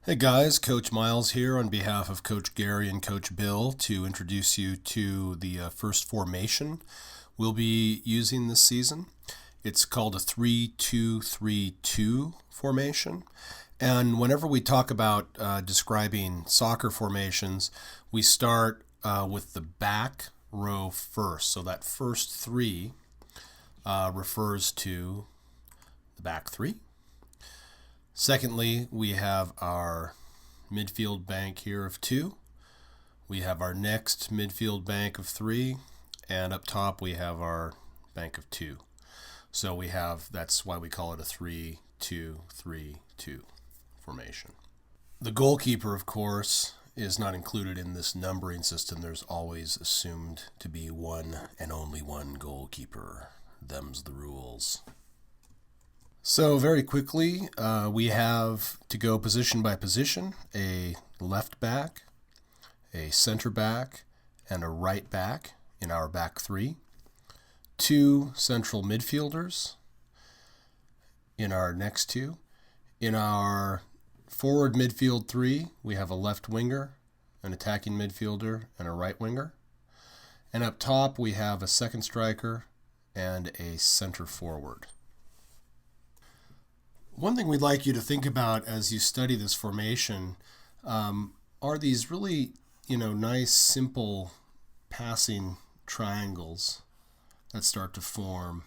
Hey guys, Coach Miles here on behalf of Coach Gary and Coach Bill to introduce you to the first formation we'll be using this season. It's called a 3-2-3-2 formation. And whenever we talk about describing soccer formations, we start with the back row first. So that first three refers to the back three. Secondly, we have our midfield bank here of 2. We have our next midfield bank of 3. And up top we have our bank of 2. So that's why we call it a 3-2-3-2 formation. The goalkeeper, of course, is not included in this numbering system. There's always assumed to be one and only one goalkeeper. Them's the rules. So very quickly, we have to go position by position, a left back, a center back, and a right back in our back three, 2 central midfielders in our next 2. In our forward midfield 3, we have a left winger, an attacking midfielder, and a right winger. And up top, we have a second striker and a center forward. One thing we'd like you to think about as you study this formation are these really, nice, simple passing triangles that start to form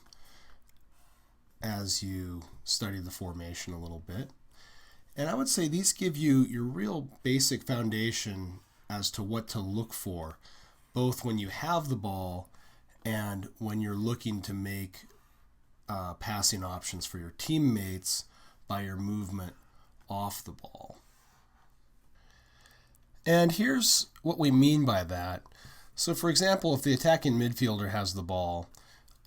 as you study the formation a little bit. And I would say these give you your real basic foundation as to what to look for, both when you have the ball and when you're looking to make passing options for your teammates by your movement off the ball. And here's what we mean by that. So for example, if the attacking midfielder has the ball,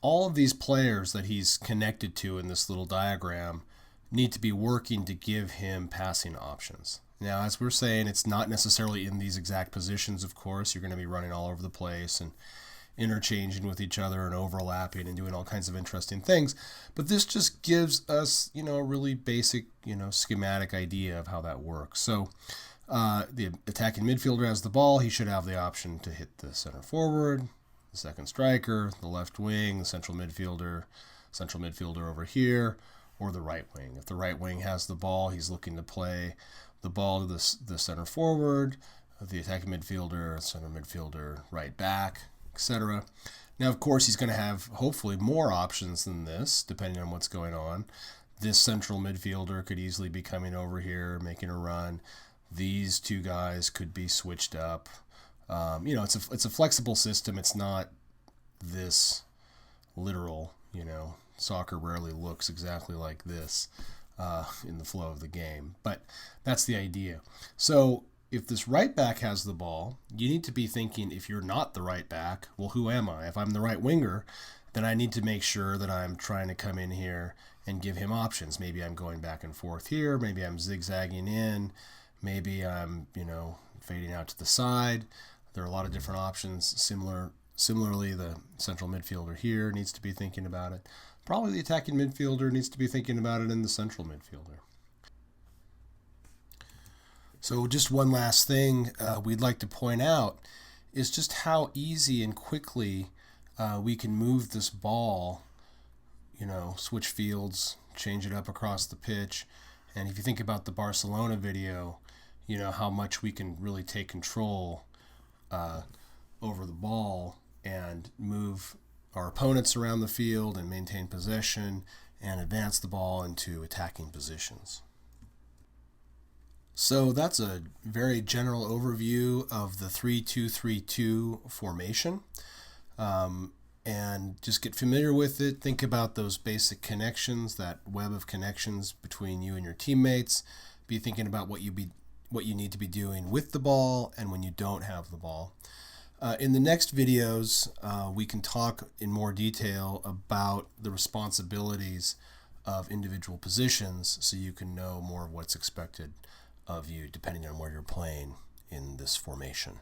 all of these players that he's connected to in this little diagram need to be working to give him passing options. Now, as we're saying, it's not necessarily in these exact positions, of course. You're going to be running all over the place and interchanging with each other and overlapping and doing all kinds of interesting things. But this just gives us, a really basic, schematic idea of how that works. So the attacking midfielder has the ball. He should have the option to hit the center forward, the second striker, the left wing, the central midfielder over here, or the right wing. If the right wing has the ball, he's looking to play the ball to the center forward, the attacking midfielder, center midfielder, right back, etc. Now, of course, he's going to have hopefully more options than this, depending on what's going on. This central midfielder could easily be coming over here, making a run. These 2 guys could be switched up. It's a flexible system. It's not this literal. Soccer rarely looks exactly like this in the flow of the game, but that's the idea. So if this right back has the ball, you need to be thinking, if you're not the right back, well, who am I? If I'm the right winger, then I need to make sure that I'm trying to come in here and give him options. Maybe I'm going back and forth here. Maybe I'm zigzagging in. Maybe I'm, fading out to the side. There are a lot of different options. Similarly, the central midfielder here needs to be thinking about it. Probably the attacking midfielder needs to be thinking about it, in the central midfielder. So just one last thing we'd like to point out is just how easy and quickly we can move this ball, switch fields, change it up across the pitch. And if you think about the Barcelona video, how much we can really take control over the ball and move our opponents around the field and maintain possession and advance the ball into attacking positions. So that's a very general overview of the 3-2-3-2 formation. And just get familiar with it. Think about those basic connections, that web of connections between you and your teammates. Be thinking about what you need to be doing with the ball and when you don't have the ball. In the next videos, we can talk in more detail about the responsibilities of individual positions so you can know more of what's expected of you depending on where you're playing in this formation.